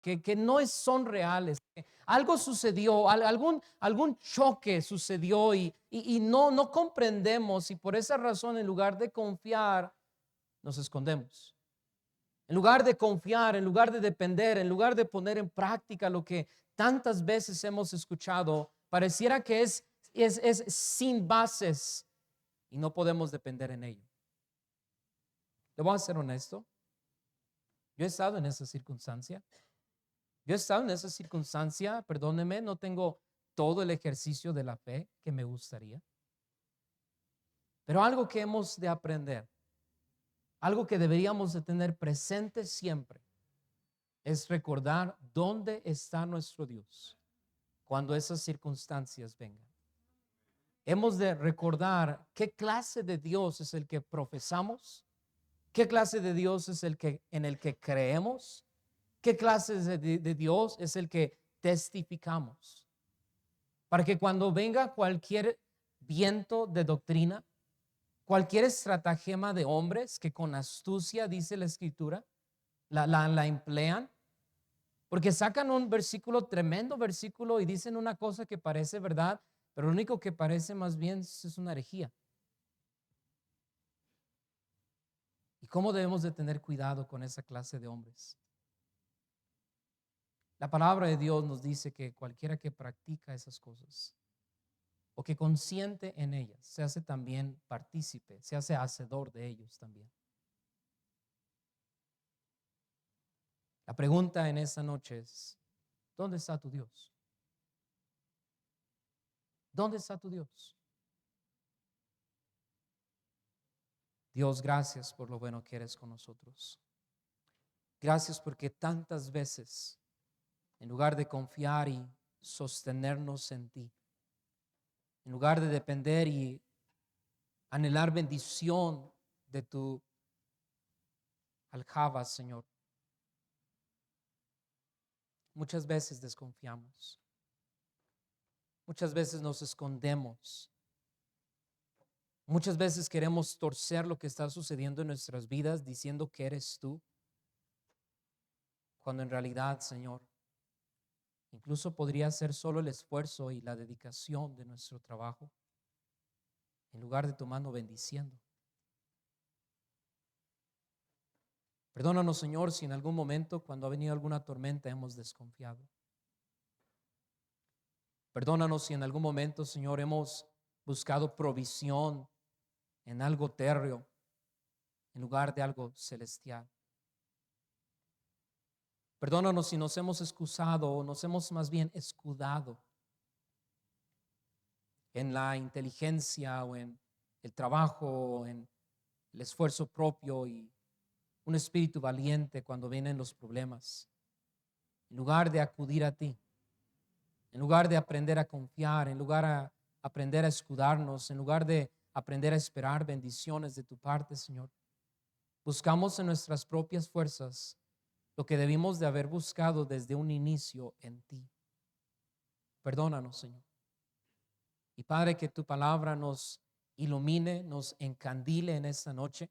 que no son reales. Algo sucedió, algún choque sucedió y no comprendemos y por esa razón en lugar de confiar nos escondemos. En lugar de confiar, en lugar de depender, en lugar de poner en práctica lo que tantas veces hemos escuchado, pareciera que es sin bases y no podemos depender en ello. Le voy a ser honesto. Yo he estado en esa circunstancia. Yo he estado en esa circunstancia, perdóneme, no tengo todo el ejercicio de la fe que me gustaría. Pero algo que hemos de aprender, algo que deberíamos de tener presente siempre, es recordar dónde está nuestro Dios cuando esas circunstancias vengan. Hemos de recordar qué clase de Dios es el que profesamos, qué clase de Dios es en el que creemos, qué clase de Dios es el que testificamos. Para que cuando venga cualquier viento de doctrina, cualquier estratagema de hombres que con astucia, dice la Escritura, la emplean, porque sacan un versículo, tremendo versículo, y dicen una cosa que parece verdad, pero lo único que parece más bien es una herejía. ¿Y cómo debemos de tener cuidado con esa clase de hombres? La palabra de Dios nos dice que cualquiera que practica esas cosas o que consiente en ellas, se hace también partícipe, se hace hacedor de ellos también. La pregunta en esta noche es, ¿dónde está tu Dios? ¿Dónde está tu Dios? Dios, gracias por lo bueno que eres con nosotros. Gracias porque tantas veces, en lugar de confiar y sostenernos en ti, en lugar de depender y anhelar bendición de tu aljaba, Señor, muchas veces desconfiamos. Muchas veces nos escondemos. Muchas veces queremos torcer lo que está sucediendo en nuestras vidas diciendo que eres tú, cuando en realidad, Señor, incluso podría ser solo el esfuerzo y la dedicación de nuestro trabajo, en lugar de tu mano bendiciendo. Perdónanos, Señor, si en algún momento, cuando ha venido alguna tormenta, hemos desconfiado. Perdónanos si en algún momento, Señor, hemos buscado provisión en algo térreo en lugar de algo celestial. Perdónanos si nos hemos excusado o nos hemos más bien escudado en la inteligencia o en el trabajo o en el esfuerzo propio y un espíritu valiente cuando vienen los problemas. En lugar de acudir a ti, en lugar de aprender a confiar, en lugar de aprender a escudarnos, en lugar de aprender a esperar bendiciones de tu parte, Señor, buscamos en nuestras propias fuerzas lo que debimos de haber buscado desde un inicio en ti. Perdónanos, Señor. Y Padre, que tu palabra nos ilumine, nos encandile en esta noche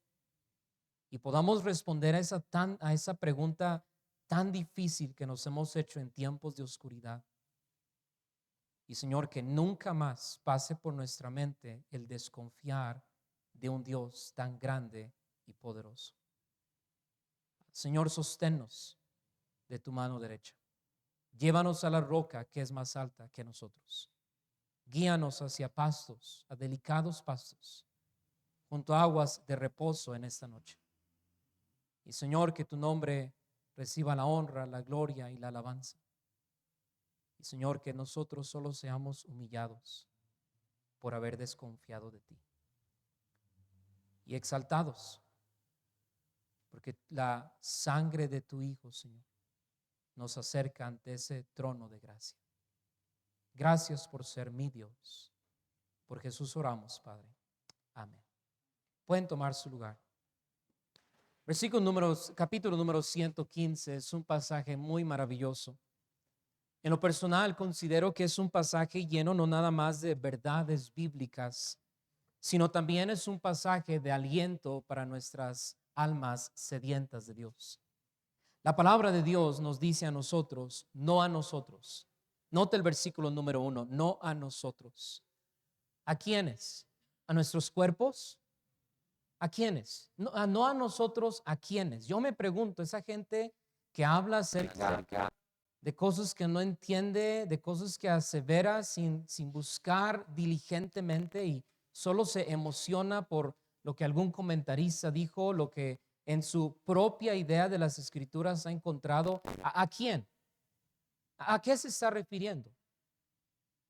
y podamos responder a esa pregunta tan difícil que nos hemos hecho en tiempos de oscuridad. Y Señor, que nunca más pase por nuestra mente el desconfiar de un Dios tan grande y poderoso. Señor, sosténnos de tu mano derecha. Llévanos a la roca que es más alta que nosotros. Guíanos hacia pastos, a delicados pastos, junto a aguas de reposo en esta noche. Y Señor, que tu nombre reciba la honra, la gloria y la alabanza. Y Señor, que nosotros solo seamos humillados por haber desconfiado de ti. Y exaltados, porque la sangre de tu Hijo, Señor, nos acerca ante ese trono de gracia. Gracias por ser mi Dios. Por Jesús oramos, Padre. Amén. Pueden tomar su lugar. Capítulo número 115 es un pasaje muy maravilloso. En lo personal considero que es un pasaje lleno no nada más de verdades bíblicas, sino también es un pasaje de aliento para nuestras almas sedientas de Dios. La palabra de Dios nos dice a nosotros, no a nosotros. Note el versículo número 1, no a nosotros. ¿A quiénes? ¿A nuestros cuerpos? ¿A quiénes? No a nosotros, ¿a quiénes? Yo me pregunto, esa gente que habla acerca de cosas que no entiende, de cosas que asevera sin buscar diligentemente y solo se emociona por lo que algún comentarista dijo, lo que en su propia idea de las escrituras ha encontrado. ¿A quién? ¿A qué se está refiriendo?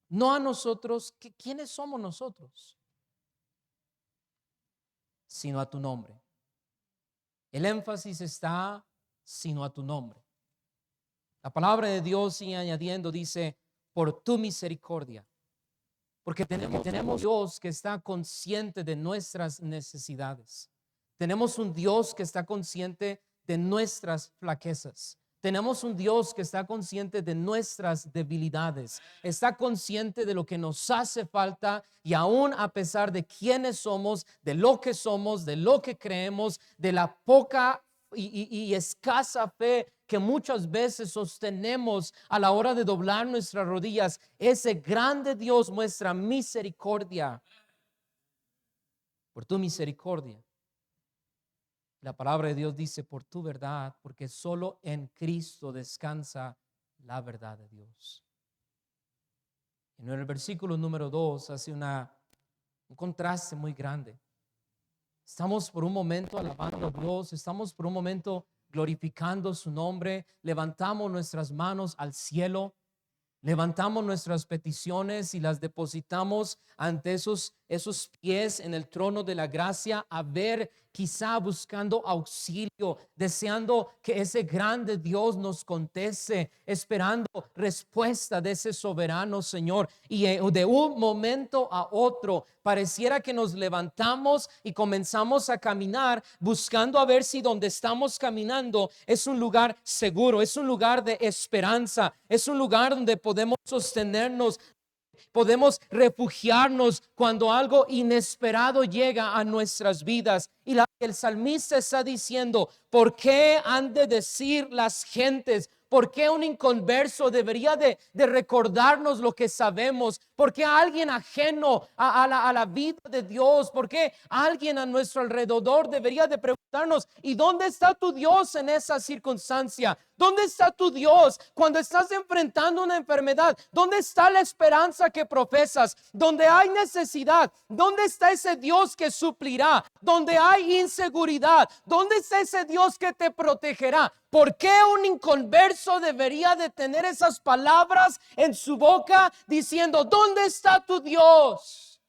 No a nosotros, ¿quiénes somos nosotros? Sino a tu nombre. El énfasis está sino a tu nombre. La palabra de Dios sigue añadiendo, dice, por tu misericordia. Porque tenemos Dios que está consciente de nuestras necesidades. Tenemos un Dios que está consciente de nuestras flaquezas. Tenemos un Dios que está consciente de nuestras debilidades. Está consciente de lo que nos hace falta y aún a pesar de quiénes somos, de lo que creemos, de la poca y escasa fe que muchas veces sostenemos a la hora de doblar nuestras rodillas, ese grande Dios muestra misericordia. Por tu misericordia. La palabra de Dios dice por tu verdad, porque solo en Cristo descansa la verdad de Dios. En el versículo número 2 hace un contraste muy grande. Estamos por un momento alabando a Dios, estamos por un momento glorificando su nombre, levantamos nuestras manos al cielo, levantamos nuestras peticiones y las depositamos ante esos pies en el trono de la gracia, a ver, quizá buscando auxilio, deseando que ese grande Dios nos conteste, esperando respuesta de ese soberano Señor. Y de un momento a otro pareciera que nos levantamos y comenzamos a caminar buscando a ver si donde estamos caminando es un lugar seguro, es un lugar de esperanza, es un lugar donde podemos sostenernos, podemos refugiarnos cuando algo inesperado llega a nuestras vidas. Y el salmista está diciendo, ¿por qué han de decir las gentes? ¿Por qué un inconverso debería de recordarnos lo que sabemos? ¿Por qué alguien ajeno a la vida de Dios? ¿Por qué alguien a nuestro alrededor debería de preguntarnos, ¿y dónde está tu Dios en esa circunstancia? ¿Dónde está tu Dios cuando estás enfrentando una enfermedad? ¿Dónde está la esperanza que profesas? ¿Dónde hay necesidad? ¿Dónde está ese Dios que suplirá? ¿Dónde hay inseguridad? ¿Dónde está ese Dios que te protegerá? ¿Por qué un inconverso debería de tener esas palabras en su boca diciendo, ¿dónde está tu Dios?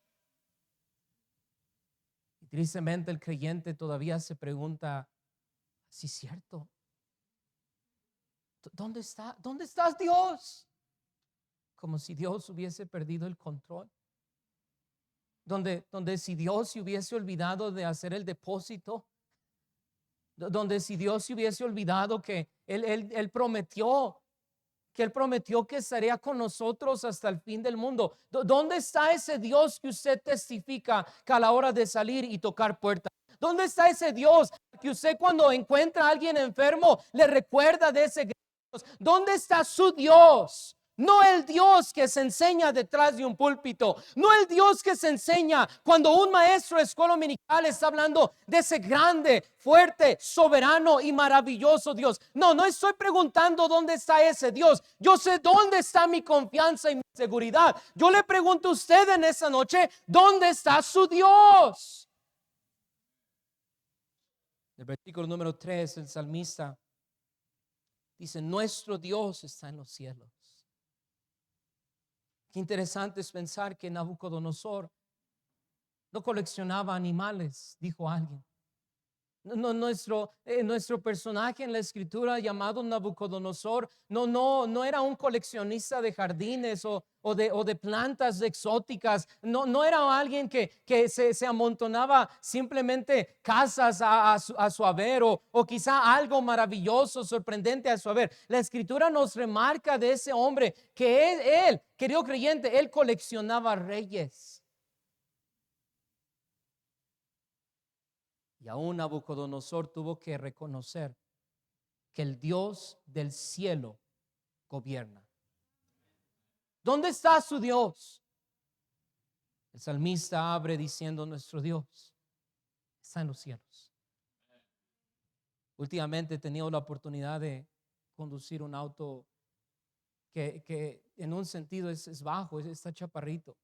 Y tristemente el creyente todavía se pregunta, ¿sí es cierto? ¿Dónde está? ¿Dónde estás, Dios? Como si Dios hubiese perdido el control. Donde si Dios se hubiese olvidado de hacer el depósito. Donde si Dios se hubiese olvidado que Él prometió que estaría con nosotros hasta el fin del mundo. ¿Dónde está ese Dios que usted testifica que a la hora de salir y tocar puertas? ¿Dónde está ese Dios que usted cuando encuentra a alguien enfermo le recuerda de ese Dios? ¿Dónde está su Dios? No el Dios que se enseña detrás de un púlpito, no el Dios que se enseña cuando un maestro de escuela dominical está hablando de ese grande, fuerte, soberano y maravilloso Dios. No estoy preguntando dónde está ese Dios. Yo sé dónde está mi confianza y mi seguridad. Yo le pregunto a usted en esa noche, ¿dónde está su Dios? El versículo número 3, el salmista dice, nuestro Dios está en los cielos. Qué interesante es pensar que Nabucodonosor no coleccionaba animales, dijo alguien. Nuestro personaje en la escritura llamado Nabucodonosor no era un coleccionista de jardines o de plantas exóticas. No era alguien que se amontonaba simplemente casas a su haber o quizá algo maravilloso, sorprendente a su haber. La escritura nos remarca de ese hombre que él, querido creyente, él coleccionaba reyes. Y aún Nabucodonosor tuvo que reconocer que el Dios del cielo gobierna. ¿Dónde está su Dios? El salmista abre diciendo: nuestro Dios está en los cielos. Últimamente he tenido la oportunidad de conducir un auto que en un sentido es bajo, está chaparrito.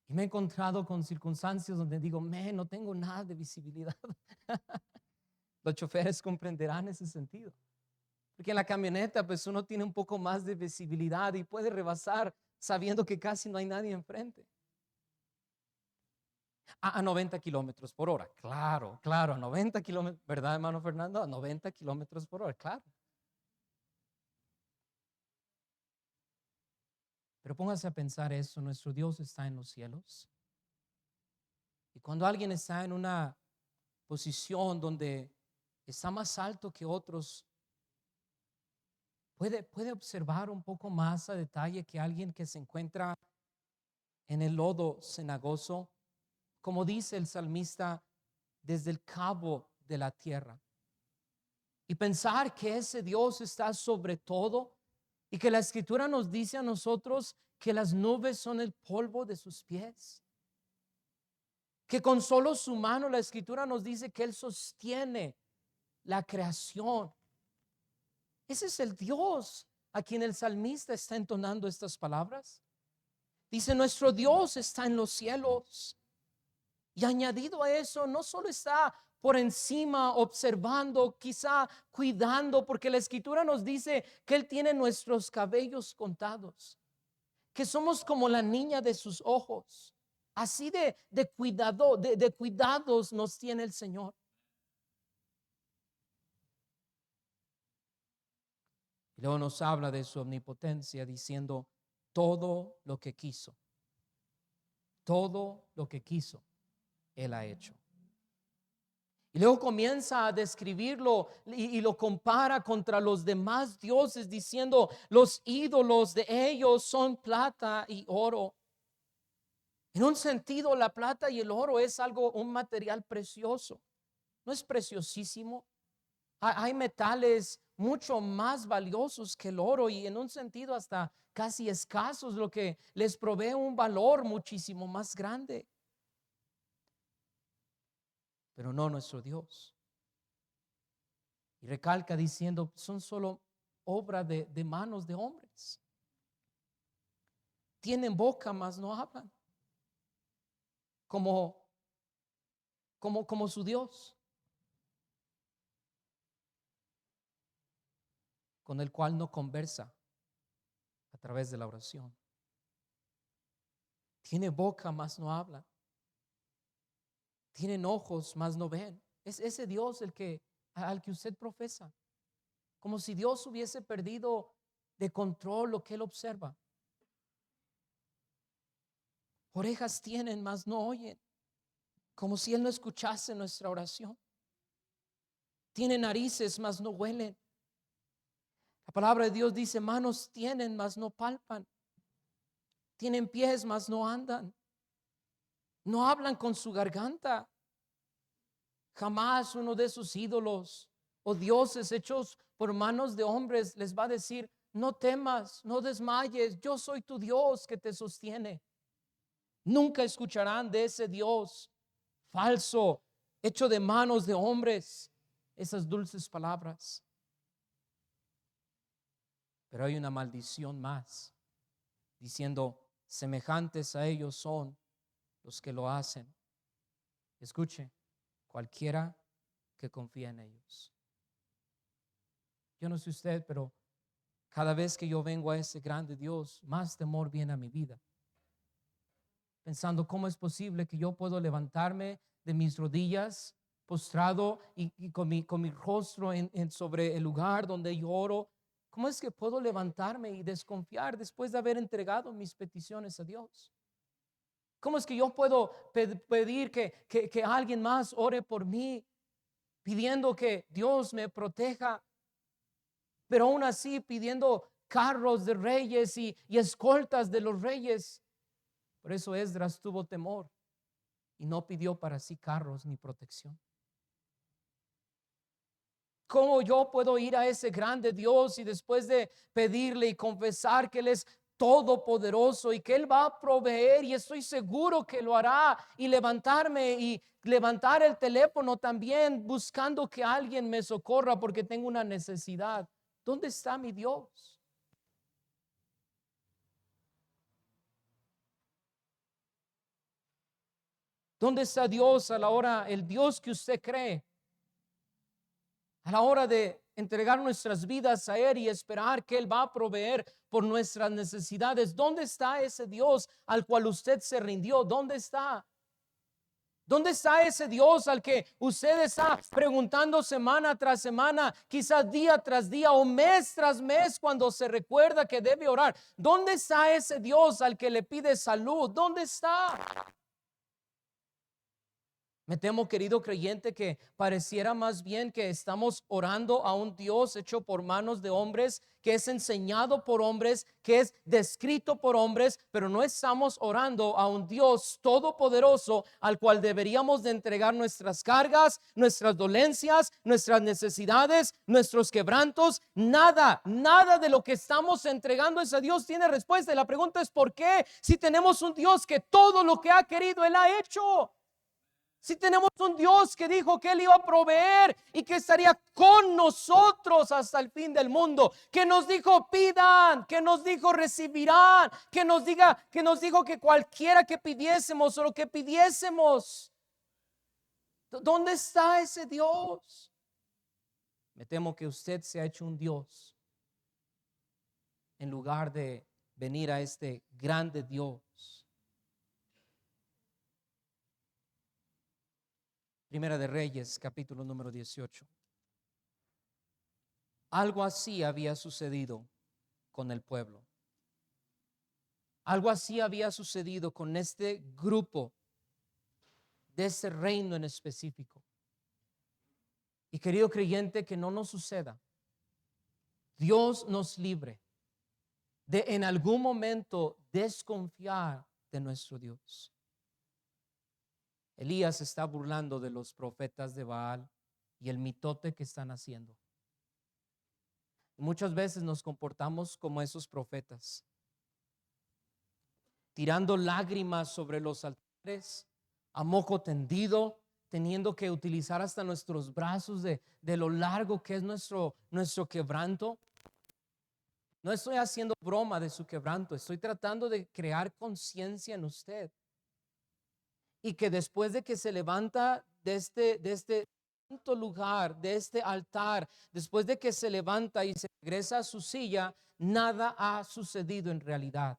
Y me he encontrado con circunstancias donde digo: no tengo nada de visibilidad. Los choferes comprenderán ese sentido. Porque en la camioneta pues uno tiene un poco más de visibilidad y puede rebasar sabiendo que casi no hay nadie enfrente. A 90 kilómetros por hora, claro, a 90 kilómetros, ¿verdad, hermano Fernando? A 90 kilómetros por hora, claro. Pero póngase a pensar eso: nuestro Dios está en los cielos. Y cuando alguien está en una posición donde está más alto que otros, puede observar un poco más a detalle que alguien que se encuentra en el lodo cenagoso, como dice el salmista, desde el cabo de la tierra. Y pensar que ese Dios está sobre todo y que la Escritura nos dice a nosotros que las nubes son el polvo de sus pies. Que con solo su mano la Escritura nos dice que Él sostiene la creación. Ese es el Dios a quien el salmista está entonando estas palabras. Dice: nuestro Dios está en los cielos. Y añadido a eso, no solo está por encima observando, quizá cuidando, porque la Escritura nos dice que Él tiene nuestros cabellos contados, que somos como la niña de sus ojos. Así de cuidados nos tiene el Señor. Y luego nos habla de su omnipotencia diciendo: todo lo que quiso, Él ha hecho. Y luego comienza a describirlo y lo compara contra los demás dioses, diciendo: los ídolos de ellos son plata y oro. En un sentido, la plata y el oro es un material precioso. ¿No es preciosísimo? Hay metales mucho más valiosos que el oro y en un sentido hasta casi escasos, lo que les provee un valor muchísimo más grande. Pero no nuestro Dios. Y recalca diciendo: son solo obra de manos de hombres. Tienen boca, mas no hablan. Como su Dios, con el cual no conversa a través de la oración. Tiene boca, mas no habla. Tienen ojos, mas no ven. Es ese Dios al que usted profesa. Como si Dios hubiese perdido de control lo que Él observa. Orejas tienen, mas no oyen. Como si Él no escuchase nuestra oración. Tienen narices, mas no huelen. La palabra de Dios dice: manos tienen, mas no palpan. Tienen pies, mas no andan. No hablan con su garganta. Jamás uno de esos ídolos o dioses hechos por manos de hombres les va a decir: no temas, no desmayes, yo soy tu Dios que te sostiene. Nunca escucharán de ese Dios falso, hecho de manos de hombres, esas dulces palabras. Pero hay una maldición más, diciendo: semejantes a ellos son los que lo hacen. Escuche: cualquiera que confía en ellos. Yo no sé usted, pero cada vez que yo vengo a ese grande Dios, más temor viene a mi vida. Pensando: ¿cómo es posible que yo puedo levantarme de mis rodillas, postrado y con mi rostro sobre el lugar donde yo oro? ¿Cómo es que puedo levantarme y desconfiar después de haber entregado mis peticiones a Dios? ¿Cómo es que yo puedo pedir que alguien más ore por mí, pidiendo que Dios me proteja, pero aún así pidiendo carros de reyes y escoltas de los reyes? Por eso Esdras tuvo temor y no pidió para sí carros ni protección. ¿Cómo yo puedo ir a ese grande Dios y después de pedirle y confesar que Él es todopoderoso y que Él va a proveer, y estoy seguro que lo hará, y levantarme y levantar el teléfono también buscando que alguien me socorra porque tengo una necesidad? ¿Dónde está mi Dios? ¿Dónde está Dios a la hora, el Dios que usted cree? A la hora de entregar nuestras vidas a Él y esperar que Él va a proveer por nuestras necesidades. ¿Dónde está ese Dios al cual usted se rindió? ¿Dónde está? ¿Dónde está ese Dios al que usted está preguntando semana tras semana, quizás día tras día o mes tras mes cuando se recuerda que debe orar? ¿Dónde está ese Dios al que le pide salud? ¿Dónde está? Me temo, querido creyente, que pareciera más bien que estamos orando a un Dios hecho por manos de hombres, que es enseñado por hombres, que es descrito por hombres, pero no estamos orando a un Dios todopoderoso al cual deberíamos de entregar nuestras cargas, nuestras dolencias, nuestras necesidades, nuestros quebrantos. Nada de lo que estamos entregando a ese Dios tiene respuesta. Y la pregunta es: ¿por qué? Si tenemos un Dios que todo lo que ha querido Él ha hecho. Si tenemos un Dios que dijo que Él iba a proveer y que estaría con nosotros hasta el fin del mundo, que nos dijo pidan, que nos dijo recibirán, que nos dijo que cualquiera que pidiésemos o lo que pidiésemos. ¿Dónde está ese Dios? Me temo que usted se ha hecho un Dios en lugar de venir a este grande Dios. Primera de Reyes, capítulo número 18. Algo así había sucedido con el pueblo. Algo así había sucedido con este grupo de ese reino en específico. Y querido creyente, que no nos suceda. Dios nos libre de en algún momento desconfiar de nuestro Dios. Elías está burlando de los profetas de Baal y el mitote que están haciendo. Muchas veces nos comportamos como esos profetas, tirando lágrimas sobre los altares, a moco tendido, teniendo que utilizar hasta nuestros brazos de lo largo que es nuestro quebranto. No estoy haciendo broma de su quebranto, estoy tratando de crear conciencia en usted. Y que después de que se levanta de este santo lugar, de este altar, después de que se levanta y se regresa a su silla, nada ha sucedido en realidad.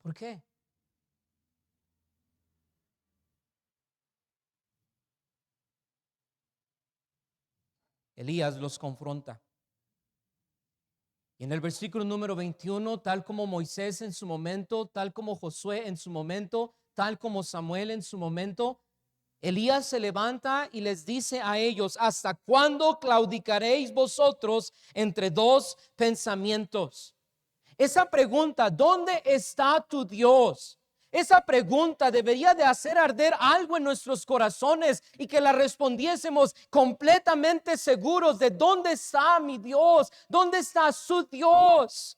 ¿Por qué? Elías los confronta. Y en el versículo número 21, tal como Moisés en su momento, tal como Josué en su momento, tal como Samuel en su momento, Elías se levanta y les dice a ellos: ¿hasta cuándo claudicaréis vosotros entre dos pensamientos? Esa pregunta, ¿dónde está tu Dios? Esa pregunta debería de hacer arder algo en nuestros corazones y que la respondiésemos completamente seguros de dónde está mi Dios, dónde está su Dios.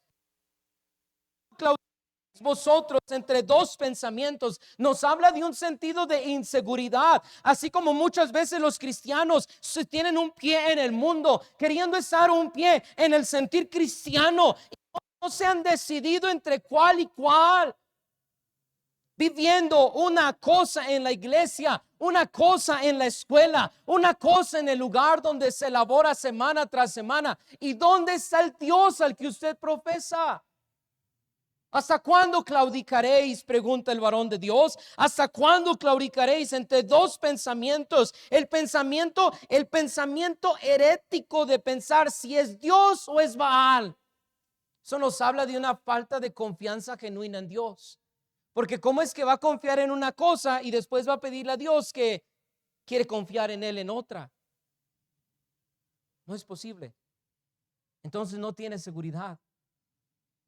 Vosotros entre dos pensamientos nos habla de un sentido de inseguridad, así como muchas veces los cristianos se tienen un pie en el mundo, queriendo estar un pie en el sentir cristiano, y no se han decidido entre cuál y cuál, viviendo una cosa en la iglesia, una cosa en la escuela, una cosa en el lugar donde se elabora semana tras semana. ¿Y dónde está el Dios al que usted profesa? ¿Hasta cuándo claudicaréis? Pregunta el varón de Dios. ¿Hasta cuándo claudicaréis entre dos pensamientos? El pensamiento herético de pensar si es Dios o es Baal. Eso nos habla de una falta de confianza genuina en Dios. Porque ¿cómo es que va a confiar en una cosa y después va a pedirle a Dios que quiere confiar en él en otra? No es posible. Entonces no tiene seguridad.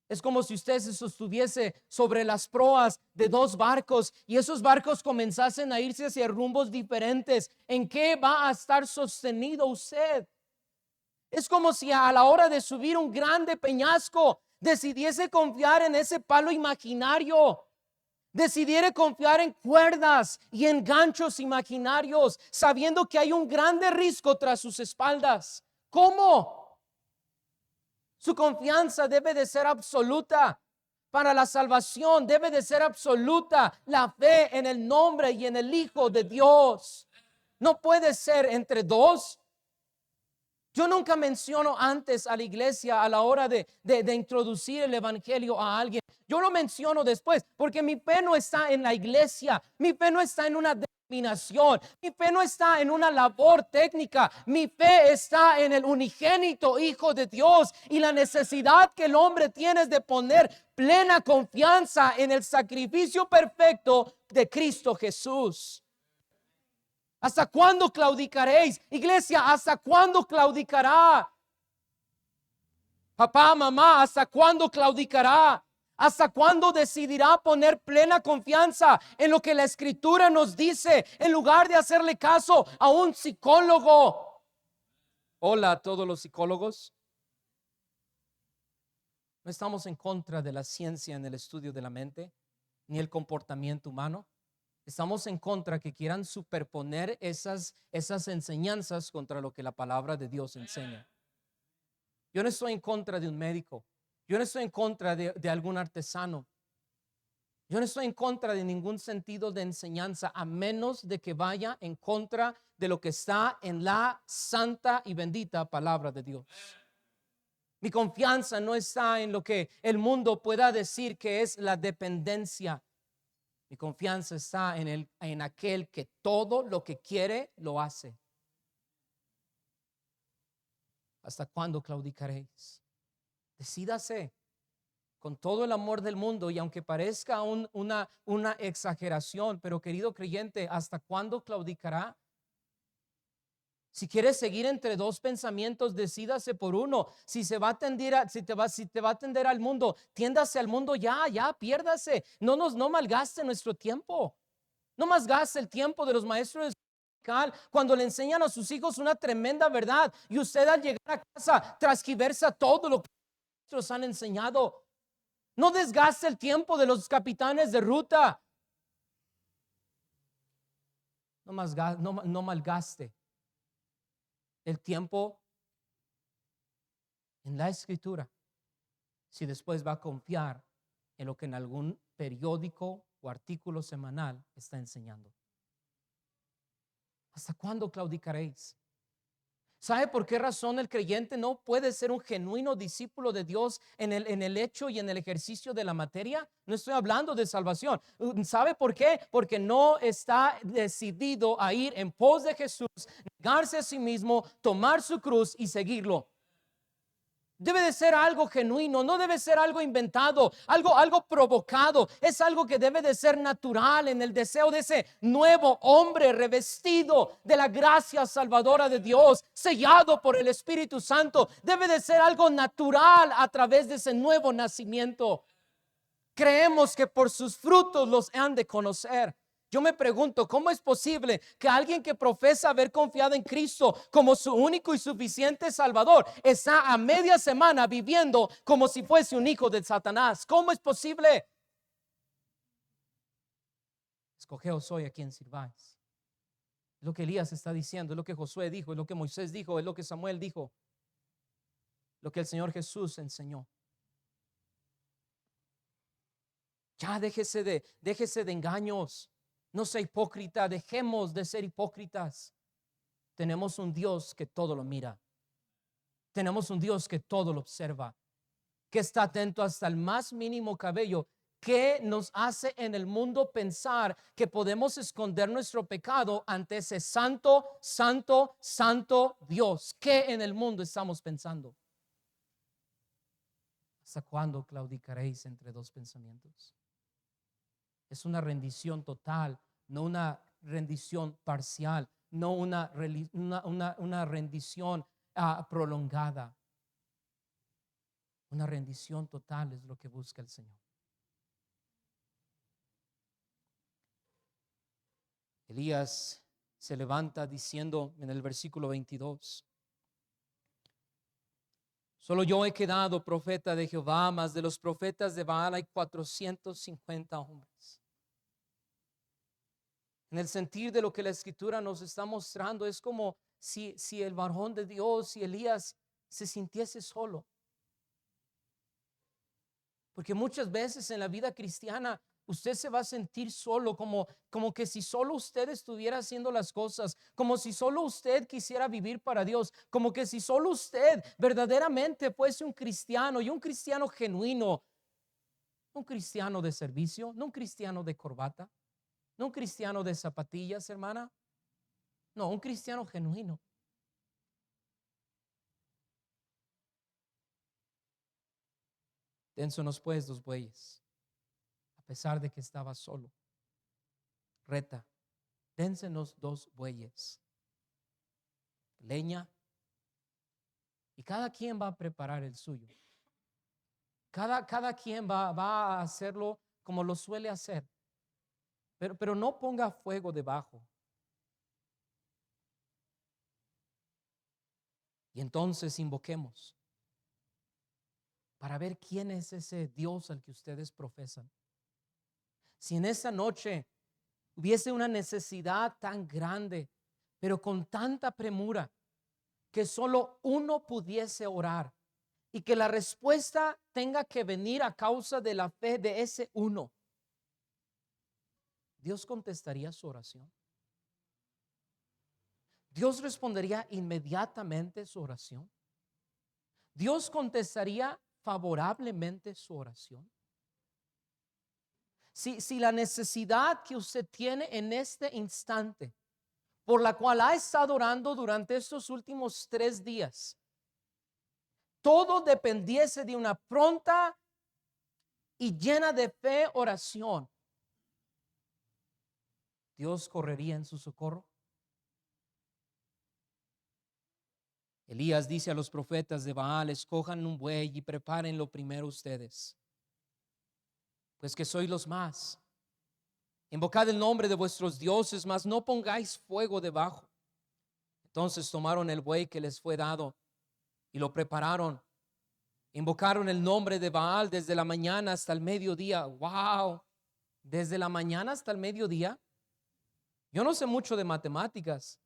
Es como si usted se sostuviese sobre las proas de dos barcos y esos barcos comenzasen a irse hacia rumbos diferentes. ¿En qué va a estar sostenido usted? Es como si a la hora de subir un grande peñasco decidiese confiar en ese palo imaginario, decidiera confiar en cuerdas y en ganchos imaginarios, sabiendo que hay un grande risco tras sus espaldas. ¿Cómo? Su confianza debe de ser absoluta. Para la salvación debe de ser absoluta la fe en el nombre y en el Hijo de Dios. No puede ser entre dos. Yo nunca menciono antes a la iglesia a la hora de introducir el evangelio a alguien. Yo lo menciono después porque mi fe no está en la iglesia. Mi fe no está en una denominación. Mi fe no está en una labor técnica. Mi fe está en el unigénito Hijo de Dios y la necesidad que el hombre tiene es de poner plena confianza en el sacrificio perfecto de Cristo Jesús. ¿Hasta cuándo claudicaréis? Iglesia, ¿hasta cuándo claudicará? Papá, mamá, ¿hasta cuándo claudicará? ¿Hasta cuándo decidirá poner plena confianza en lo que la Escritura nos dice en lugar de hacerle caso a un psicólogo? Hola a todos los psicólogos. No estamos en contra de la ciencia en el estudio de la mente ni el comportamiento humano. Estamos en contra que quieran superponer esas enseñanzas contra lo que la palabra de Dios enseña. Yo no estoy en contra de un médico. Yo no estoy en contra de algún artesano. Yo no estoy en contra de ningún sentido de enseñanza, a menos de que vaya en contra de lo que está en la santa y bendita palabra de Dios. Mi confianza no está en lo que el mundo pueda decir que es la dependencia. Mi confianza está en aquel que todo lo que quiere lo hace. ¿Hasta cuándo claudicaréis? Decídase con todo el amor del mundo, y aunque parezca una exageración, pero querido creyente, ¿hasta cuándo claudicará? Si quieres seguir entre dos pensamientos, decídase por uno. Si te va a tender al mundo, tiéndase al mundo ya, piérdase. No malgaste nuestro tiempo. No malgaste el tiempo de los maestros cuando le enseñan a sus hijos una tremenda verdad y usted al llegar a casa transgiversa todo lo que los maestros han enseñado. No desgaste el tiempo de los capitanes de ruta. No malgaste el tiempo en la Escritura si después va a confiar en lo que en algún periódico o artículo semanal está enseñando. ¿Hasta cuándo claudicaréis? ¿Sabe por qué razón el creyente no puede ser un genuino discípulo de Dios en el hecho y en el ejercicio de la materia? No estoy hablando de salvación. ¿Sabe por qué? Porque no está decidido a ir en pos de Jesús, negarse a sí mismo, tomar su cruz y seguirlo. Debe de ser algo genuino, no debe ser algo inventado, algo provocado. Es algo que debe de ser natural en el deseo de ese nuevo hombre revestido de la gracia salvadora de Dios, sellado por el Espíritu Santo. Debe de ser algo natural a través de ese nuevo nacimiento. Creemos que por sus frutos los han de conocer. Yo me pregunto, ¿cómo es posible que alguien que profesa haber confiado en Cristo como su único y suficiente Salvador está a media semana viviendo como si fuese un hijo de Satanás? ¿Cómo es posible? Escogeos hoy a quien sirváis. Es lo que Elías está diciendo, es lo que Josué dijo, es lo que Moisés dijo, es lo que Samuel dijo, lo que el Señor Jesús enseñó. Ya déjese de engaños. No sea hipócrita, dejemos de ser hipócritas. Tenemos un Dios que todo lo mira. Tenemos un Dios que todo lo observa, que está atento hasta el más mínimo cabello. ¿Qué nos hace en el mundo pensar que podemos esconder nuestro pecado ante ese santo, santo, santo Dios? ¿Qué en el mundo estamos pensando? ¿Hasta cuándo claudicaréis entre dos pensamientos? Es una rendición total, no una rendición parcial, no una rendición prolongada. Una rendición total es lo que busca el Señor. Elías se levanta diciendo en el versículo 22: solo yo he quedado profeta de Jehová, mas de los profetas de Baal hay 450 hombres. En el sentido de lo que la Escritura nos está mostrando, es como si el varón de Dios, si Elías se sintiese solo. Porque muchas veces en la vida cristiana usted se va a sentir solo, como que si solo usted estuviera haciendo las cosas, como si solo usted quisiera vivir para Dios, como que si solo usted verdaderamente fuese un cristiano, y un cristiano genuino, un cristiano de servicio, no un cristiano de corbata, no un cristiano de zapatillas, hermana, no, un cristiano genuino. Dénsenos pues 2 bueyes, a pesar de que estaba solo. Reta, dénsenos 2 bueyes, leña, y cada quien va a preparar el suyo. Cada quien va a hacerlo como lo suele hacer, pero no ponga fuego debajo. Y entonces invoquemos para ver quién es ese Dios al que ustedes profesan. Si en esa noche hubiese una necesidad tan grande, pero con tanta premura, que solo uno pudiese orar y que la respuesta tenga que venir a causa de la fe de ese uno, Dios contestaría su oración. Dios respondería inmediatamente su oración. Dios contestaría favorablemente su oración. Si la necesidad que usted tiene en este instante, por la cual ha estado orando durante estos últimos 3 días, todo dependiese de una pronta y llena de fe oración, Dios correría en su socorro. Elías dice a los profetas de Baal: escojan un buey y prepárenlo primero ustedes, pues que sois los más. Invocad el nombre de vuestros dioses, mas no pongáis fuego debajo. Entonces tomaron el buey que les fue dado y lo prepararon. Invocaron el nombre de Baal desde la mañana hasta el mediodía. Wow, desde la mañana hasta el mediodía. Yo no sé mucho de matemáticas.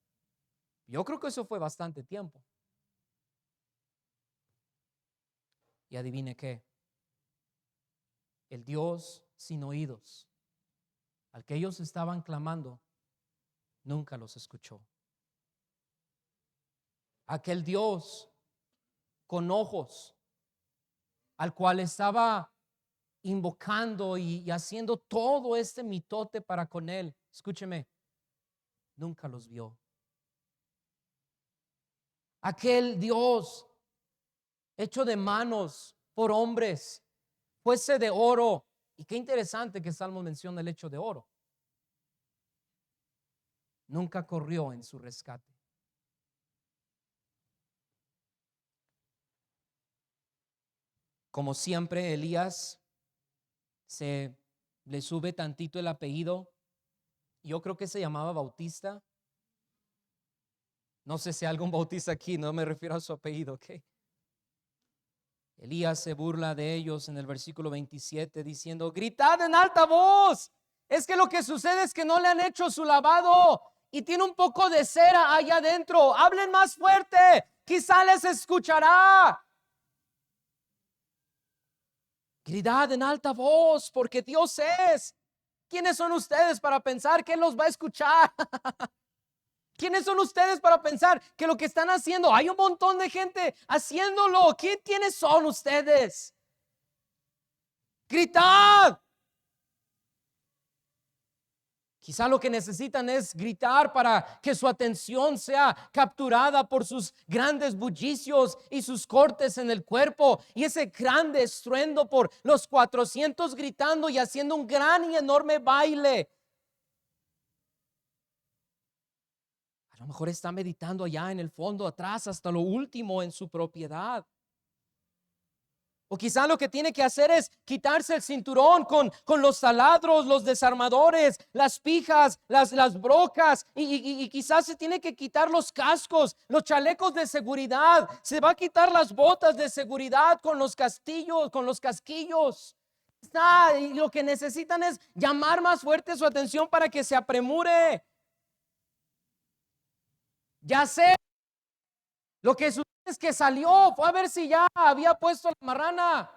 Yo creo que eso fue bastante tiempo. Y adivine qué: el Dios sin oídos, al que ellos estaban clamando, nunca los escuchó. Aquel Dios con ojos, al cual estaba invocando y haciendo todo este mitote para con él, escúcheme, nunca los vio. Aquel Dios hecho de manos por hombres, fuese de oro. Y qué interesante que Salmo menciona el hecho de oro. Nunca corrió en su rescate. Como siempre, Elías se le sube tantito el apellido. Yo creo que se llamaba Bautista. No sé si hay algún bautista aquí, no me refiero a su apellido, ¿ok? Elías se burla de ellos en el versículo 27 diciendo: gritad en alta voz. Es que lo que sucede es que no le han hecho su lavado y tiene un poco de cera allá adentro. Hablen más fuerte, quizá les escuchará. Gritad en alta voz, porque Dios es. ¿Quiénes son ustedes para pensar que Él los va a escuchar? ¿Quiénes son ustedes para pensar que lo que están haciendo, hay un montón de gente haciéndolo? ¿Quiénes son ustedes? Gritad. Quizá lo que necesitan es gritar para que su atención sea capturada por sus grandes bullicios y sus cortes en el cuerpo, y ese grande estruendo por los 400 gritando y haciendo un gran y enorme baile. A lo mejor está meditando allá en el fondo, atrás, hasta lo último en su propiedad. O quizá lo que tiene que hacer es quitarse el cinturón con los taladros, los desarmadores, las pijas, las brocas. Y quizás se tiene que quitar los cascos, los chalecos de seguridad. Se va a quitar las botas de seguridad con los castillos, con los casquillos. Y lo que necesitan es llamar más fuerte su atención para que se apremure. Ya sé, lo que sucede es que salió, fue a ver si ya había puesto la marrana.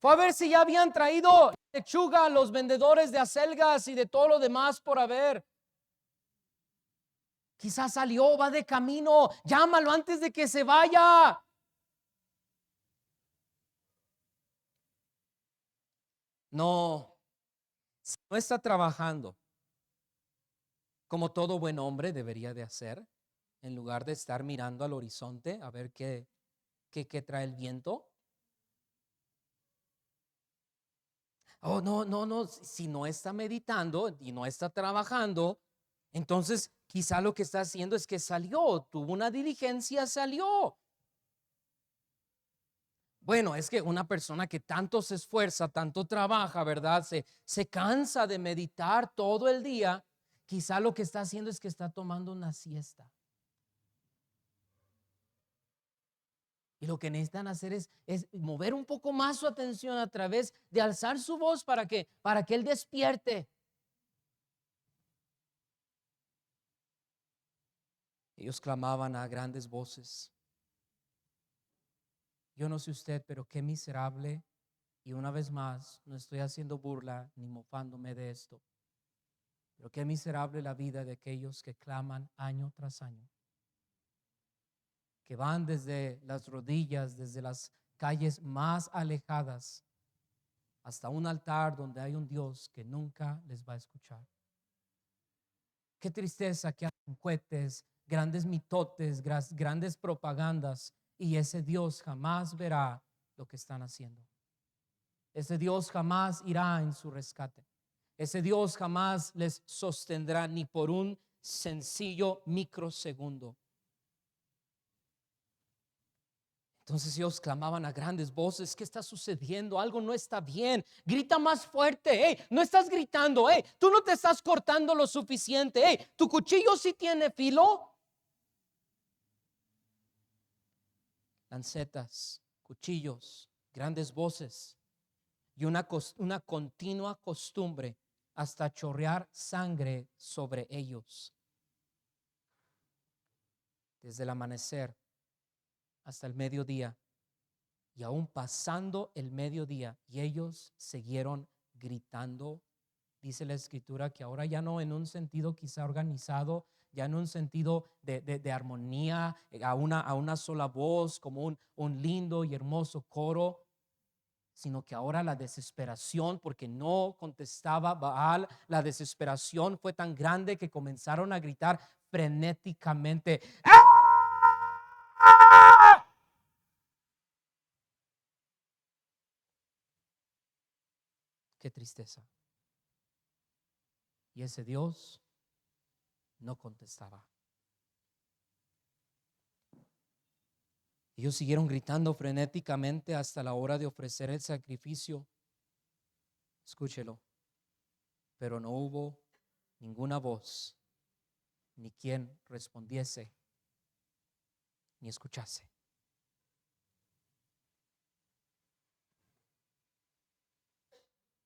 Fue a ver si ya habían traído lechuga a los vendedores de acelgas y de todo lo demás por haber. Quizás salió, va de camino, llámalo antes de que se vaya. No, si no está trabajando como todo buen hombre debería de hacer, en lugar de estar mirando al horizonte a ver qué trae el viento. Oh, no, si no está meditando y no está trabajando, entonces quizá lo que está haciendo es que salió, tuvo una diligencia, salió. Bueno, es que una persona que tanto se esfuerza, tanto trabaja, ¿verdad? Se cansa de meditar todo el día, quizá lo que está haciendo es que está tomando una siesta. Y lo que necesitan hacer es mover un poco más su atención a través de alzar su voz para que él despierte. Ellos clamaban a grandes voces. Yo no sé usted, pero qué miserable. Y una vez más, no estoy haciendo burla ni mofándome de esto. Pero qué miserable la vida de aquellos que claman año tras año. Que van desde las rodillas, desde las calles más alejadas, hasta un altar donde hay un Dios que nunca les va a escuchar. Qué tristeza que hacen cohetes, grandes mitotes, grandes propagandas, y ese Dios jamás verá lo que están haciendo. Ese Dios jamás irá en su rescate. Ese Dios jamás les sostendrá ni por un sencillo microsegundo. Entonces ellos clamaban a grandes voces: ¿qué está sucediendo? Algo no está bien. Grita más fuerte. Hey, no estás gritando. Hey, tú no te estás cortando lo suficiente. Hey, tu cuchillo sí tiene filo. Lancetas, cuchillos, grandes voces y una continua costumbre hasta chorrear sangre sobre ellos. Desde el amanecer hasta el mediodía, y aún pasando el mediodía, y ellos siguieron gritando. Dice la escritura que ahora ya no en un sentido quizá organizado, ya en un sentido de armonía, a una sola voz, como un lindo y hermoso coro, sino que ahora la desesperación, porque no contestaba Baal, la desesperación fue tan grande que comenzaron a gritar frenéticamente: ¡ah! Qué tristeza. Y ese Dios no contestaba. Ellos siguieron gritando frenéticamente hasta la hora de ofrecer el sacrificio. Escúchelo. Pero no hubo ninguna voz, ni quien respondiese, ni escuchase.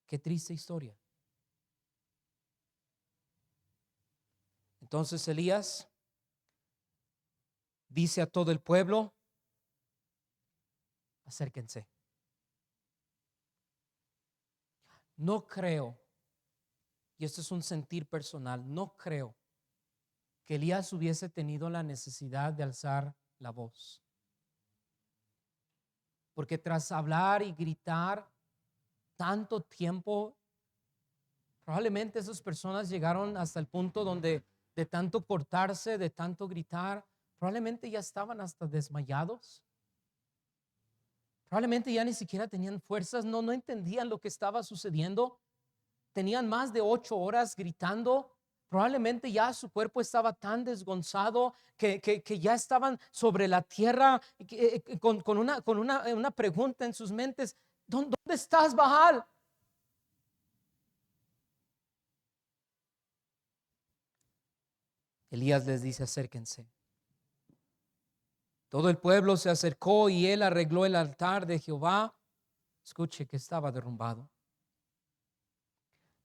Qué triste historia. Entonces Elías dice a todo el pueblo: acérquense. No creo, y esto es un sentir personal, no creo que Elías hubiese tenido la necesidad de alzar la voz. Porque tras hablar y gritar tanto tiempo, probablemente esas personas llegaron hasta el punto donde de tanto cortarse, de tanto gritar, probablemente ya estaban hasta desmayados. Probablemente ya ni siquiera tenían fuerzas, no entendían lo que estaba sucediendo. Tenían más de 8 horas gritando, Probablemente ya su cuerpo estaba tan desgonzado que ya estaban sobre la tierra con una pregunta en sus mentes. ¿Dónde estás, Baal? Elías les dice: acérquense. Todo el pueblo se acercó y él arregló el altar de Jehová. Escuche, que estaba derrumbado.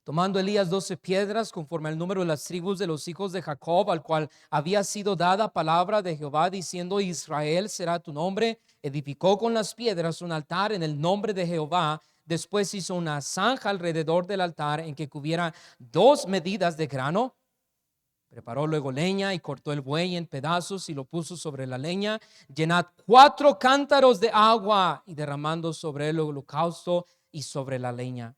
Tomando Elías 12 piedras, conforme al número de las tribus de los hijos de Jacob, al cual había sido dada palabra de Jehová, diciendo: Israel será tu nombre, edificó con las piedras un altar en el nombre de Jehová. Después hizo una zanja alrededor del altar en que cubiera 2 medidas de grano. Preparó luego leña y cortó el buey en pedazos y lo puso sobre la leña. Llenad 4 cántaros de agua y derramando sobre el holocausto y sobre la leña.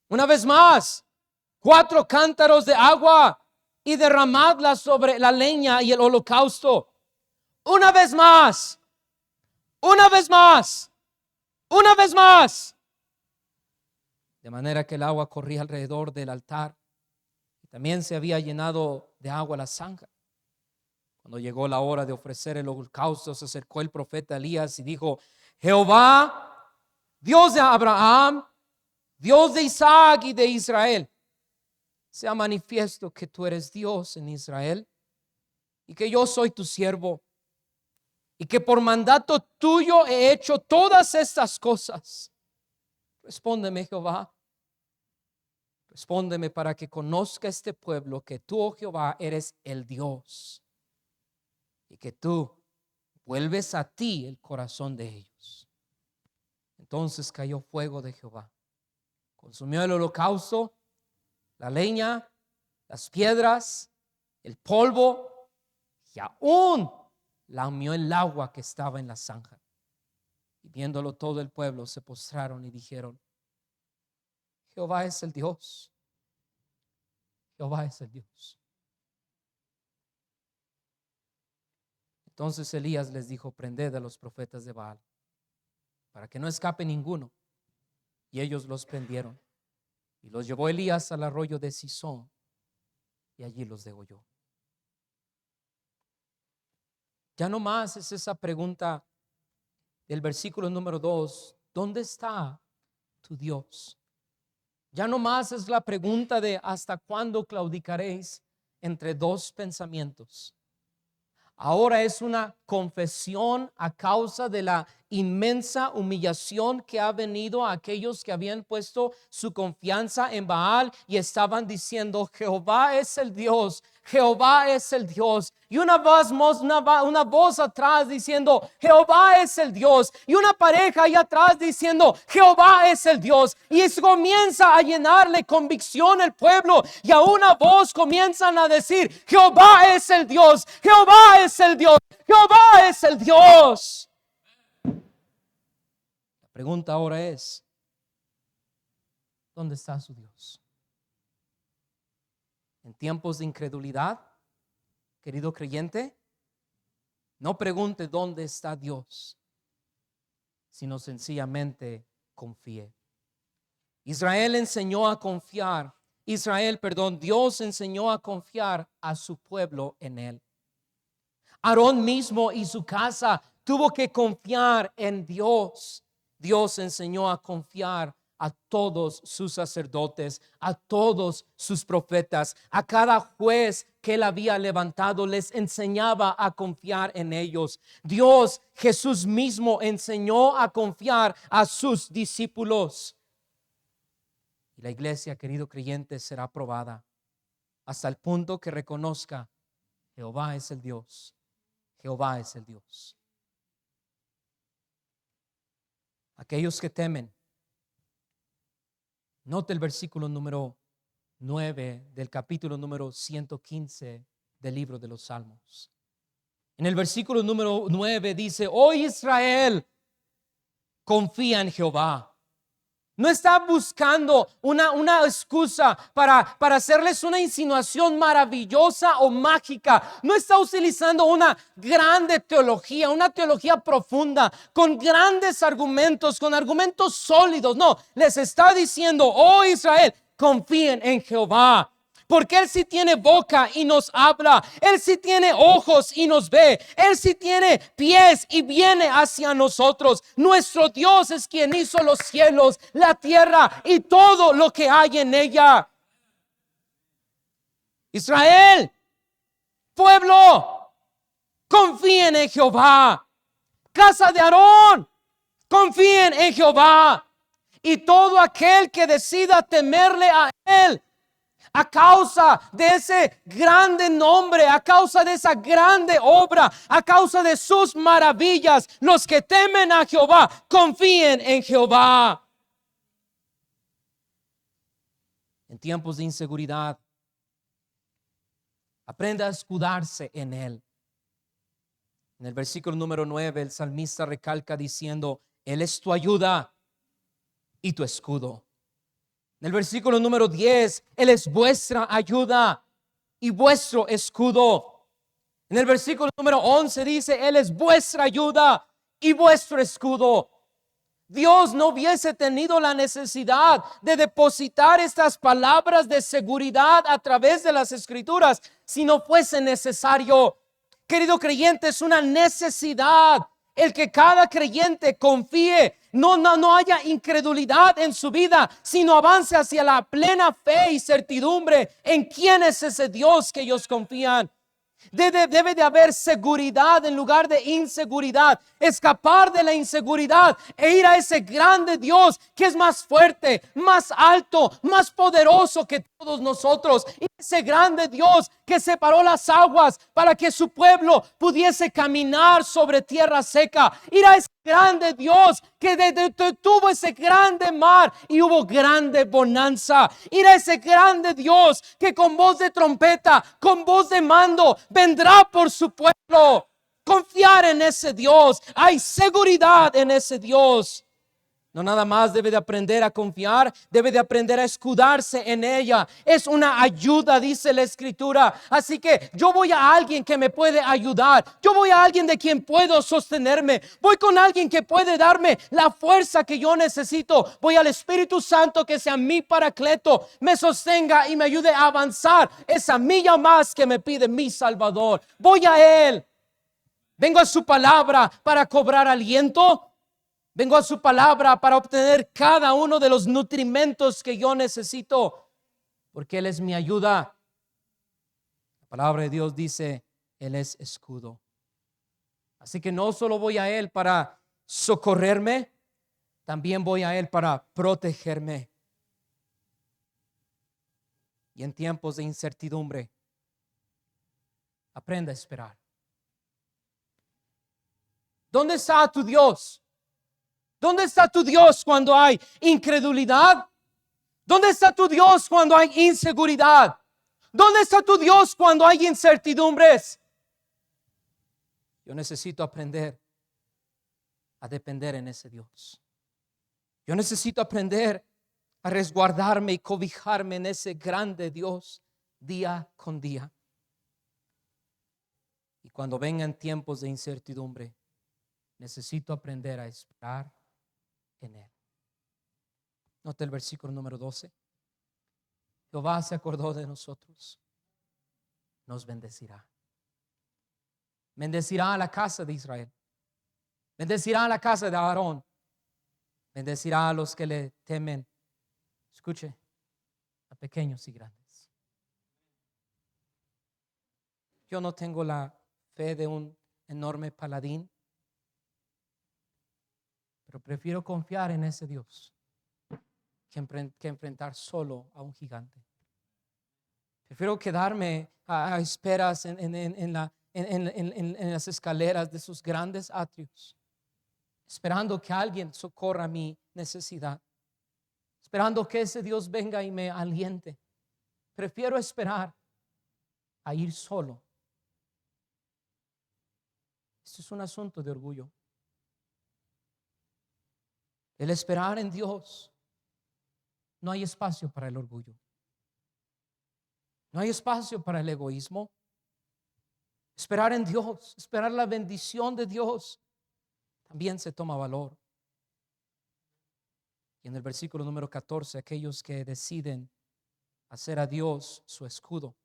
Una vez más, 4 cántaros de agua y derramadla sobre la leña y el holocausto. Una vez más, una vez más, una vez más. De manera que el agua corría alrededor del altar. Y también se había llenado de agua la zanja. Cuando llegó la hora de ofrecer el holocausto, se acercó el profeta Elías y dijo: Jehová, Dios de Abraham, Dios de Isaac y de Israel, sea manifiesto que tú eres Dios en Israel y que yo soy tu siervo y que por mandato tuyo he hecho todas estas cosas. Respóndeme, Jehová. Respóndeme para que conozca este pueblo que tú, oh Jehová, eres el Dios y que tú vuelves a ti el corazón de ellos. Entonces cayó fuego de Jehová, consumió el holocausto, la leña, las piedras, el polvo y aún lamió el agua que estaba en la zanja. Y viéndolo todo el pueblo se postraron y dijeron: Jehová es el Dios. Jehová es el Dios. Entonces Elías les dijo: prended a los profetas de Baal, para que no escape ninguno. Y ellos los prendieron. Y los llevó Elías al arroyo de Cisón, y allí los degolló. Ya no más es esa pregunta del versículo número 2: ¿dónde está tu Dios? Ya no más es la pregunta de ¿hasta cuándo claudicaréis entre 2 pensamientos? Ahora es una confesión a causa de la inmensa humillación que ha venido a aquellos que habían puesto su confianza en Baal y estaban diciendo: Jehová es el Dios, Jehová es el Dios. Y una voz atrás diciendo: Jehová es el Dios. Y una pareja ahí atrás diciendo: Jehová es el Dios. Y comienza a llenarle convicción el pueblo. Y a una voz comienzan a decir: Jehová es el Dios, Jehová es el Dios, Jehová es el Dios. La pregunta ahora es: ¿dónde está su Dios? En tiempos de incredulidad, querido creyente, no pregunte dónde está Dios, sino sencillamente confíe. Dios enseñó a confiar a su pueblo en él. Aarón mismo y su casa tuvo que confiar en Dios. Dios enseñó a confiar a todos sus sacerdotes, a todos sus profetas, a cada juez que él había levantado, les enseñaba a confiar en ellos. Dios, Jesús mismo, enseñó a confiar a sus discípulos. Y la iglesia, querido creyente, será probada hasta el punto que reconozca: Jehová es el Dios, Jehová es el Dios. Aquellos que temen, note el versículo número 9 del capítulo número 115 del libro de los Salmos. En el versículo número 9 dice: oh Israel, confía en Jehová. No está buscando una excusa para hacerles una insinuación maravillosa o mágica. No está utilizando una grande teología, una teología profunda, con grandes argumentos, con argumentos sólidos. No, les está diciendo: oh Israel, confíen en Jehová. porque Él sí tiene boca y nos habla, Él sí tiene ojos y nos ve, Él sí tiene pies y viene hacia nosotros. Nuestro Dios es quien hizo los cielos, la tierra y todo lo que hay en ella. Israel, pueblo, confíen en Jehová. Casa de Aarón, confíen en Jehová. Y todo aquel que decida temerle a Él, a causa de ese grande nombre, a causa de esa grande obra, a causa de sus maravillas, los que temen a Jehová, confíen en Jehová. En tiempos de inseguridad, aprenda a escudarse en Él. En el versículo número 9, el salmista recalca diciendo: Él es tu ayuda y tu escudo. En el versículo número 10, Él es vuestra ayuda y vuestro escudo. En el versículo número 11 dice: Él es vuestra ayuda y vuestro escudo. Dios no hubiese tenido la necesidad de depositar estas palabras de seguridad a través de las Escrituras si no fuese necesario. Querido creyente, es una necesidad el que cada creyente confíe, no haya incredulidad en su vida, sino avance hacia la plena fe y certidumbre en quién es ese Dios que ellos confían. Debe de haber seguridad en lugar de inseguridad. Escapar de la inseguridad e ir a ese grande Dios que es más fuerte, más alto, más poderoso que todos nosotros. Y ese grande Dios que separó las aguas para que su pueblo pudiese caminar sobre tierra seca. Ir a ese grande Dios que detuvo ese grande mar y hubo grande bonanza. Ir a ese grande Dios que con voz de trompeta, con voz de mando, vendrá por su pueblo. Confiar en ese Dios. Hay seguridad en ese Dios. No nada más debe de aprender a confiar, debe de aprender a escudarse en ella. Es una ayuda, dice la Escritura. Así que yo voy a alguien que me puede ayudar. Yo voy a alguien de quien puedo sostenerme. Voy con alguien que puede darme la fuerza que yo necesito. Voy al Espíritu Santo que sea mi paracleto, me sostenga y me ayude a avanzar esa milla más que me pide mi Salvador. Voy a Él. Vengo a su palabra para cobrar aliento. Vengo a su palabra para obtener cada uno de los nutrimentos que yo necesito, porque Él es mi ayuda. La palabra de Dios dice: Él es escudo. Así que no solo voy a Él para socorrerme, también voy a Él para protegerme. Y en tiempos de incertidumbre, aprenda a esperar. ¿Dónde está tu Dios? ¿Dónde está tu Dios cuando hay incredulidad? ¿Dónde está tu Dios cuando hay inseguridad? ¿Dónde está tu Dios cuando hay incertidumbres? Yo necesito aprender a depender en ese Dios. Yo necesito aprender a resguardarme y cobijarme en ese grande Dios día con día. Y cuando vengan tiempos de incertidumbre, necesito aprender a esperar en Él. Nota el versículo número 12. Jehová se acordó de nosotros, nos bendecirá. Bendecirá a la casa de Israel. Bendecirá a la casa de Aarón. Bendecirá a los que le temen. Escuche, a pequeños y grandes. Yo no tengo la fe de un enorme paladín, pero prefiero confiar en ese Dios que enfrentar solo a un gigante. Prefiero quedarme a esperas en las escaleras de sus grandes atrios, esperando que alguien socorra mi necesidad, esperando que ese Dios venga y me aliente. Prefiero esperar a ir solo. Esto es un asunto de orgullo. El esperar en Dios, no hay espacio para el orgullo. No hay espacio para el egoísmo. Esperar en Dios, esperar la bendición de Dios, también se toma valor. Y en el versículo número 14, aquellos que deciden hacer a Dios su escudo,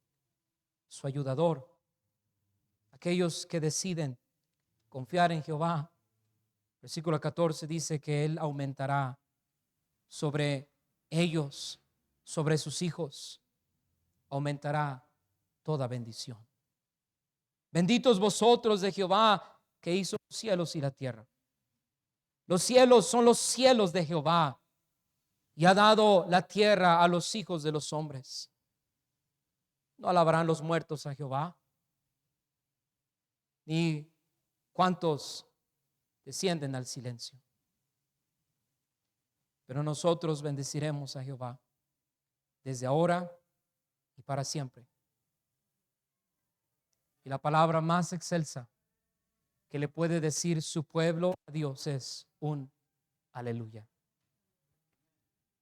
su ayudador. Aquellos que deciden confiar en Jehová, versículo 14 dice que Él aumentará sobre ellos, sobre sus hijos, aumentará toda bendición. Benditos vosotros de Jehová, que hizo los cielos y la tierra. Los cielos son los cielos de Jehová, y ha dado la tierra a los hijos de los hombres. ¿No alabarán los muertos a Jehová? Ni cuántos descienden al silencio. Pero nosotros bendeciremos a Jehová desde ahora y para siempre. Y la palabra más excelsa que le puede decir su pueblo a Dios es un aleluya.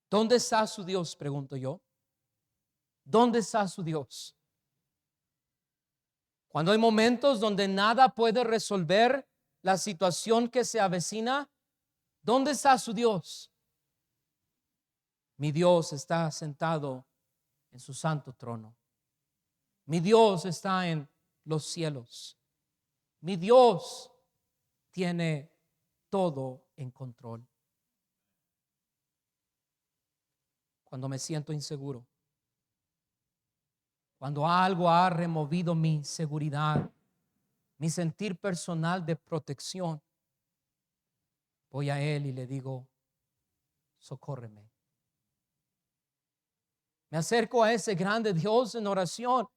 ¿Dónde está su Dios? Pregunto yo. ¿Dónde está su Dios? Cuando hay momentos donde nada puede resolver la situación que se avecina, ¿dónde está su Dios? Mi Dios está sentado en su santo trono. Mi Dios está en los cielos. Mi Dios tiene todo en control. Cuando me siento inseguro, cuando algo ha removido mi seguridad, mi sentir personal de protección, voy a Él y le digo, socórreme. Me acerco a ese grande Dios en oración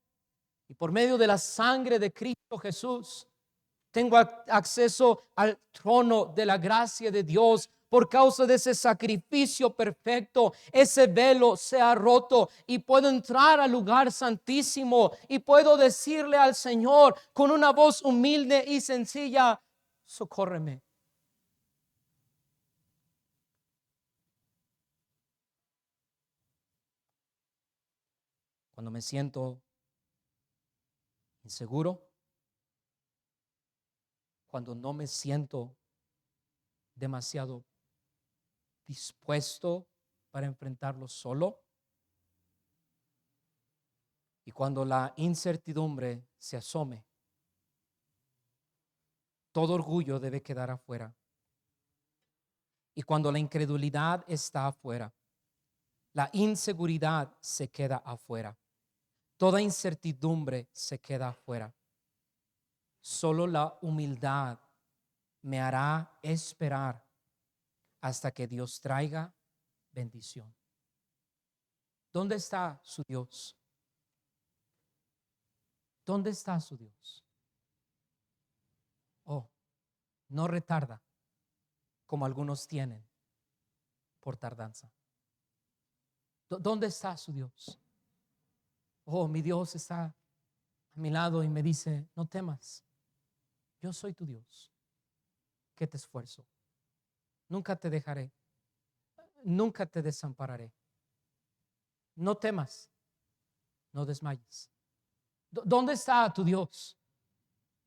y por medio de la sangre de Cristo Jesús tengo acceso al trono de la gracia de Dios. Por causa de ese sacrificio perfecto, ese velo se ha roto y puedo entrar al lugar santísimo y puedo decirle al Señor con una voz humilde y sencilla, socórreme. Cuando me siento inseguro, cuando no me siento demasiado dispuesto para enfrentarlo solo, y cuando la incertidumbre se asome, todo orgullo debe quedar afuera. Y cuando la incredulidad está afuera, la inseguridad se queda afuera. Toda incertidumbre se queda afuera. Solo la humildad me hará esperar hasta que Dios traiga bendición. ¿Dónde está su Dios? ¿Dónde está su Dios? Oh, no retarda como algunos tienen por tardanza. ¿Dónde está su Dios? Oh, mi Dios está a mi lado y me dice, no temas, yo soy tu Dios, que te esfuerzo. Nunca te dejaré, nunca te desampararé. No temas, no desmayes. ¿Dónde está tu Dios?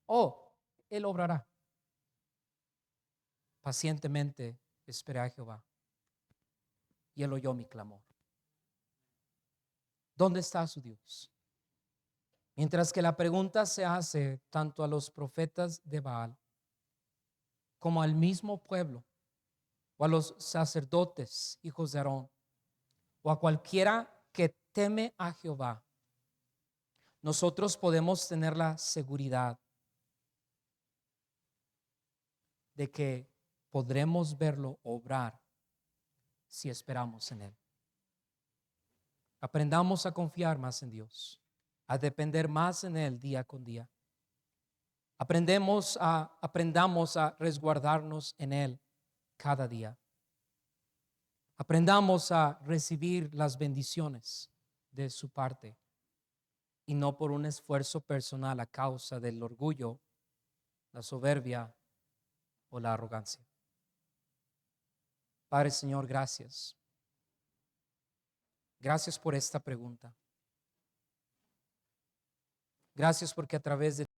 Oh, Él obrará. Pacientemente esperé a Jehová y Él oyó mi clamor. ¿Dónde está su Dios? Mientras que la pregunta se hace tanto a los profetas de Baal como al mismo pueblo o a los sacerdotes, hijos de Aarón, o a cualquiera que teme a Jehová, nosotros podemos tener la seguridad de que podremos verlo obrar si esperamos en Él. Aprendamos a confiar más en Dios, a depender más en Él día con día. Aprendamos a resguardarnos en Él cada día. Aprendamos a recibir las bendiciones de su parte y no por un esfuerzo personal a causa del orgullo, la soberbia o la arrogancia. Padre Señor, gracias. Gracias por esta pregunta. Gracias porque a través de